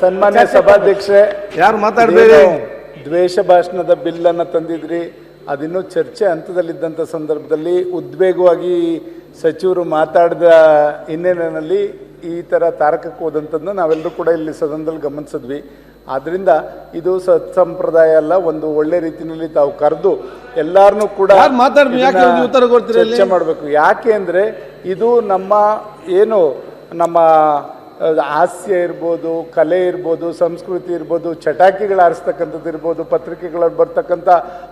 ಸನ್ಮಾನ್ಯ ಸಭಾಧ್ಯಕ್ಷರೇ, ಯಾರು ಮಾತಾಡಬೇಡಿ. ದ್ವೇಷ ಭಾಷಣದ ಬಿಲ್ ಅನ್ನು ತಂದಿದ್ರಿ, ಅದಿನ್ನೂ ಚರ್ಚೆ ಹಂತದಲ್ಲಿದ್ದಂಥ ಸಂದರ್ಭದಲ್ಲಿ ಉದ್ವೇಗವಾಗಿ ಸಚಿವರು ಮಾತಾಡಿದ ಹಿನ್ನೆಲೆಯಲ್ಲಿ ಈ ಥರ ತಾರಕಕ್ಕೆ ಹೋದಂಥದ್ದನ್ನ ನಾವೆಲ್ಲರೂ ಕೂಡ ಇಲ್ಲಿ ಸದನದಲ್ಲಿ ಗಮನಿಸಿದ್ವಿ. ಆದ್ದರಿಂದ ಇದು ಸತ್ಸಂಪ್ರದಾಯ ಅಲ್ಲ. ಒಂದು ಒಳ್ಳೆ ರೀತಿಯಲ್ಲಿ ತಾವು ಕರೆದು ಎಲ್ಲಾರನ್ನೂ ಕೂಡ ಚರ್ಚೆ ಮಾಡಬೇಕು. ಯಾಕೆ ಅಂದರೆ ಇದು ನಮ್ಮ ಹಾಸ್ಯ ಇರ್ಬೋದು, ಕಲೆ ಇರ್ಬೋದು, ಸಂಸ್ಕೃತಿ ಇರ್ಬೋದು, ಚಟಾಕಿಗಳು ಆರಿಸ್ತಕ್ಕಂಥದ್ದು ಇರ್ಬೋದು, ಪತ್ರಿಕೆಗಳಲ್ಲಿ ಬರ್ತಕ್ಕಂಥ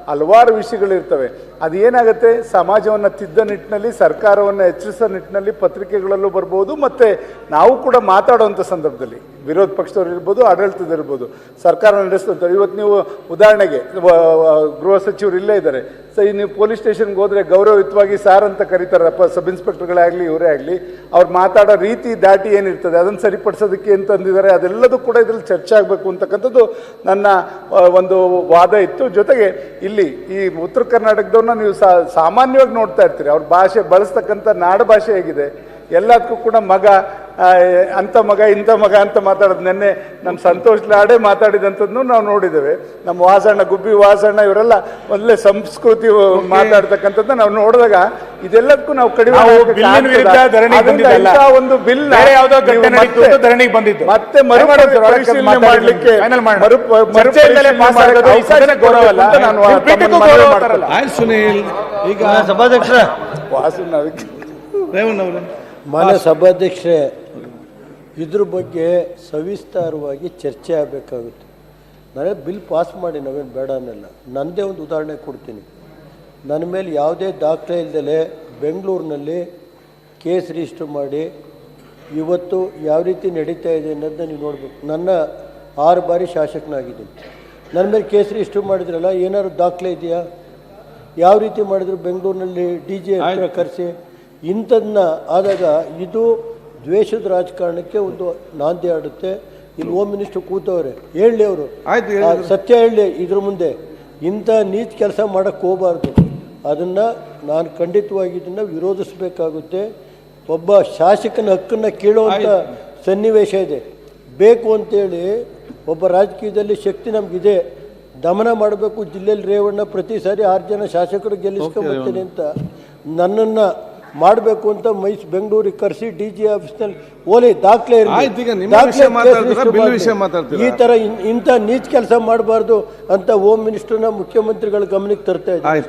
ಹಲವಾರು ವಿಷಯಗಳಿರ್ತವೆ. ಅದೇನಾಗುತ್ತೆ, ಸಮಾಜವನ್ನು ತಿದ್ದ ನಿಟ್ಟಿನಲ್ಲಿ, ಸರ್ಕಾರವನ್ನು ಎಚ್ಚರಿಸೋ ನಿಟ್ಟಿನಲ್ಲಿ ಪತ್ರಿಕೆಗಳಲ್ಲೂ ಬರ್ಬೋದು, ಮತ್ತು ನಾವು ಕೂಡ ಮಾತಾಡುವಂಥ ಸಂದರ್ಭದಲ್ಲಿ ವಿರೋಧ ಪಕ್ಷದವ್ರು ಇರ್ಬೋದು, ಆಡಳಿತದಲ್ಲಿರ್ಬೋದು, ಸರ್ಕಾರ ನಡೆಸ್ತಂತಾರೆ. ಇವತ್ತು ನೀವು ಉದಾಹರಣೆಗೆ ಗೃಹ ಸಚಿವರು ಇಲ್ಲೇ ಇದ್ದಾರೆ. ನೀವು ಪೊಲೀಸ್ ಸ್ಟೇಷನ್ಗೆ ಹೋದರೆ ಗೌರವಯುತವಾಗಿ ಸಾರ್ ಅಂತ ಕರೀತಾರಪ್ಪ, ಸಬ್ ಇನ್ಸ್ಪೆಕ್ಟರ್ಗಳೇ ಆಗಲಿ ಇವರೇ ಆಗಲಿ, ಅವ್ರು ಮಾತಾಡೋ ರೀತಿ ದಾಟಿ ಏನಿರ್ತದೆ ಅದನ್ನು ಸರಿಪಡಿಸೋದಕ್ಕೆ ಏನು ತಂದಿದ್ದಾರೆ, ಅದೆಲ್ಲದೂ ಕೂಡ ಇದರಲ್ಲಿ ಚರ್ಚೆ ಆಗಬೇಕು ಅಂತಕ್ಕಂಥದ್ದು ನನ್ನ ಒಂದು ವಾದ ಇತ್ತು. ಜೊತೆಗೆ ಇಲ್ಲಿ ಈ ಉತ್ತರ ಕರ್ನಾಟಕದವ್ರನ್ನ ನೀವು ಸಾಮಾನ್ಯವಾಗಿ ನೋಡ್ತಾ ಇರ್ತೀರಿ, ಅವ್ರ ಭಾಷೆ ಬಳಸ್ತಕ್ಕಂಥ ನಾಡ ಭಾಷೆ ಹೇಗಿದೆ, ಎಲ್ಲದಕ್ಕೂ ಕೂಡ ಮಗ ಅಂಥ ಮಗ ಇಂಥ ಮಗ ಅಂತ ಮಾತಾಡೋದು. ನೆನ್ನೆ ನಮ್ಮ ಸಂತೋಷ್ ಲಾಡೆ ಮಾತಾಡಿದಂಥದ್ದು ನಾವು ನೋಡಿದ್ದೇವೆ. ನಮ್ಮ ವಾಸಣ್ಣ, ಗುಬ್ಬಿ ವಾಸಣ್ಣ ಇವರೆಲ್ಲ ಒಳ್ಳೆ ಸಂಸ್ಕೃತಿ ಮಾತಾಡ್ತಕ್ಕಂಥದ್ದು ನಾವು ನೋಡಿದಾಗ ಇದೆಲ್ಲದಕ್ಕೂ ನಾವು ಕಡಿಮೆ ಒಂದು ಬಿಲ್ ಮತ್ತೆ ಮರುಪರಿಶೀಲನೆ ಮಾಡಲಿಕ್ಕೆ ಸುನೀಲ್ ಈಗ ಸಭಾಧ್ಯಕ್ಷರ ವಾಸಣ್ಣ ಮಾನ್ಯ ಸಭಾಧ್ಯಕ್ಷರೇ, ಇದ್ರ ಬಗ್ಗೆ ಸವಿಸ್ತಾರವಾಗಿ ಚರ್ಚೆ ಆಗಬೇಕಾಗುತ್ತೆ. ನಾನೇ ಬಿಲ್ ಪಾಸ್ ಮಾಡಿ ನಾವೇನು ಬೇಡ ಅನ್ನಲ್ಲ. ನನ್ನದೇ ಒಂದು ಉದಾಹರಣೆ ಕೊಡ್ತೀನಿ. ನನ್ನ ಮೇಲೆ ಯಾವುದೇ ದಾಖಲೆ ಇಲ್ಲದೆ ಬೆಂಗಳೂರಿನಲ್ಲಿ ಕೇಸ್ ರಿಜಿಸ್ಟರ್ ಮಾಡಿ ಇವತ್ತು ಯಾವ ರೀತಿ ನಡೀತಾ ಇದೆ ಅನ್ನೋದನ್ನ ನೀವು ನೋಡಬೇಕು. ನನ್ನ 6 ಬಾರಿ ಶಾಸಕನಾಗಿದ್ದೀನಿ. ನನ್ನ ಮೇಲೆ ಕೇಸ್ ರಿಜಿಸ್ಟರ್ ಮಾಡಿದ್ರಲ್ಲ, ಏನಾದ್ರು ದಾಖಲೆ ಇದೆಯಾ? ಯಾವ ರೀತಿ ಮಾಡಿದ್ರು? ಬೆಂಗಳೂರಿನಲ್ಲಿ DG ಹತ್ರ ಕರೆಸಿ ಇಂಥದನ್ನ ಆದಾಗ ಇದು ದ್ವೇಷದ ರಾಜಕಾರಣಕ್ಕೆ ಒಂದು ನಾಂದಿ ಆಡುತ್ತೆ. ಇಲ್ಲಿ ಹೋಮ್ ಮಿನಿಸ್ಟರ್ ಕೂತವ್ರೆ, ಹೇಳಲಿ ಅವರು ಸತ್ಯ ಹೇಳಲಿ ಇದ್ರ ಮುಂದೆ. ಇಂಥ ನೀಚ ಕೆಲಸ ಮಾಡೋಕ್ಕೆ ಹೋಗಬಾರ್ದು. ಅದನ್ನು ನಾನು ಖಂಡಿತವಾಗಿ ಇದನ್ನು ವಿರೋಧಿಸಬೇಕಾಗುತ್ತೆ. ಒಬ್ಬ ಶಾಸಕನ ಹಕ್ಕನ್ನು ಕೇಳುವಂಥ ಸನ್ನಿವೇಶ ಇದೆ. ಬೇಕು ಅಂತೇಳಿ ಒಬ್ಬ ರಾಜಕೀಯದಲ್ಲಿ ಶಕ್ತಿ ನಮಗಿದೆ, ದಮನ ಮಾಡಬೇಕು. ಜಿಲ್ಲೆಯಲ್ಲಿ ರೇವಣ್ಣ ಪ್ರತಿ ಸಾರಿ 6 ಜನ ಶಾಸಕರು ಗೆಲ್ಲಿಸ್ಕೊಂಡ್ಬರ್ತೀನಿ ಅಂತ ನನ್ನನ್ನು ಮಾಡಬೇಕು ಅಂತ ಬೆಂಗಳೂರಿಗೆ ಕರೆಸಿ DG ಆಫೀಸ್ನಲ್ಲಿ ಓಲಿ ದಾಖಲೆ ಈ ಥರ ಇಂಥ ನೀಚ ಕೆಲಸ ಮಾಡಬಾರ್ದು ಅಂತ ಹೋಮ್ ಮಿನಿಸ್ಟರ್ನ ಮುಖ್ಯಮಂತ್ರಿಗಳ ಗಮನಕ್ಕೆ ತರ್ತಾ ಇದ್ದಾರೆ.